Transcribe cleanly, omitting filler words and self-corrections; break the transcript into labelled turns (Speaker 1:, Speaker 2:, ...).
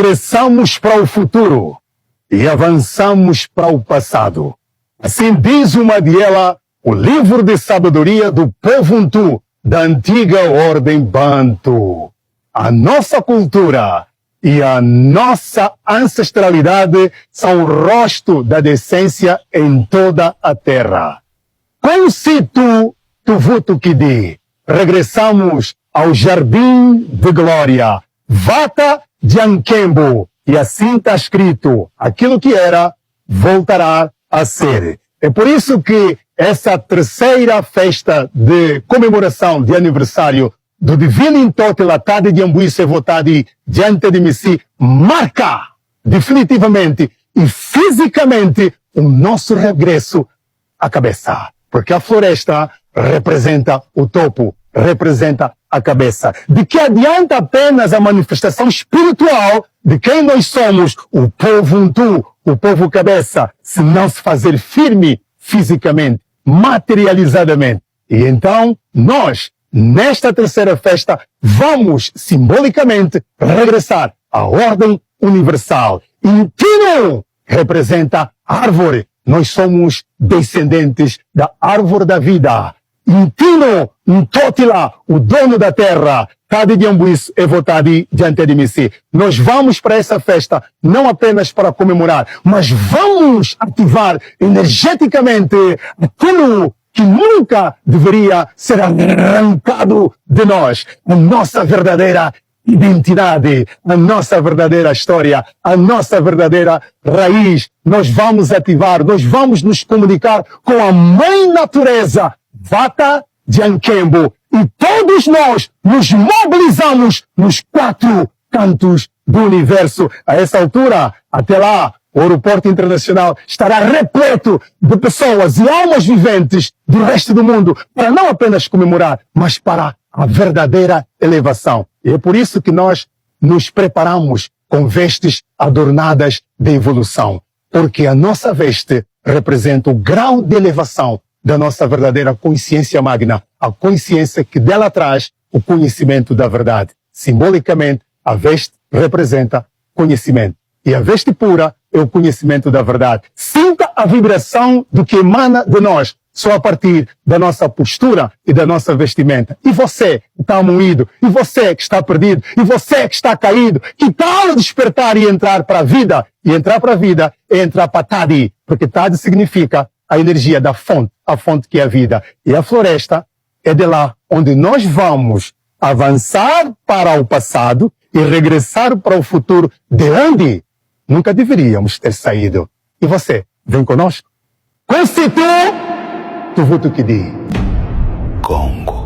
Speaker 1: regressamos para o futuro e avançamos para o passado. Assim diz uma delas, o livro de sabedoria do povo Untu, da antiga ordem Bantu. A nossa cultura e a nossa ancestralidade são o rosto da decência em toda a terra. Com Situ Tuvutu Kidi, regressamos ao Jardim de Glória, Vata de Ankembo, e assim está escrito, aquilo que era, voltará a ser. É por isso que essa terceira festa de comemoração de aniversário do Divino Intotila Tade de Ambuí Sevotadi diante de Messi marca definitivamente e fisicamente o nosso regresso à cabeça. Porque a floresta representa o topo, representa a cabeça. De que adianta apenas a manifestação espiritual de quem nós somos, o povo Untu, o povo cabeça, se não se fazer firme fisicamente, materializadamente. E então, nós, nesta terceira festa, vamos simbolicamente regressar à ordem universal. Intino representa árvore. Nós somos descendentes da árvore da vida. Intino, Ntotila, o dono da terra, Tade de Ambuís e Votadi diante de Messi. Nós vamos para essa festa não apenas para comemorar, mas vamos ativar energeticamente aquilo que nunca deveria ser arrancado de nós. A nossa verdadeira identidade, a nossa verdadeira história, a nossa verdadeira raiz. Nós vamos ativar, nós vamos nos comunicar com a mãe natureza, Vata de Ankembo, e todos nós nos mobilizamos nos 4 cantos do universo. A essa altura, até lá, o aeroporto internacional estará repleto de pessoas e almas viventes do resto do mundo, para não apenas comemorar, mas para a verdadeira elevação. E é por isso que nós nos preparamos com vestes adornadas de evolução, porque a nossa veste representa o grau de elevação da nossa verdadeira consciência magna, a consciência que dela traz o conhecimento da verdade. Simbolicamente, a veste representa conhecimento. E a veste pura é o conhecimento da verdade. Sinta a vibração do que emana de nós, só a partir da nossa postura e da nossa vestimenta. E você que está moído, e você que está perdido, e você que está caído, que tal despertar e entrar para a vida? E entrar para a vida é entrar para Tadi, porque Tadi significa a energia da fonte, a fonte que é a vida. E a floresta é de lá onde nós vamos avançar para o passado e regressar para o futuro, de onde nunca deveríamos ter saído. E você, vem conosco? Constitu Tuvutu Kidi. Congo.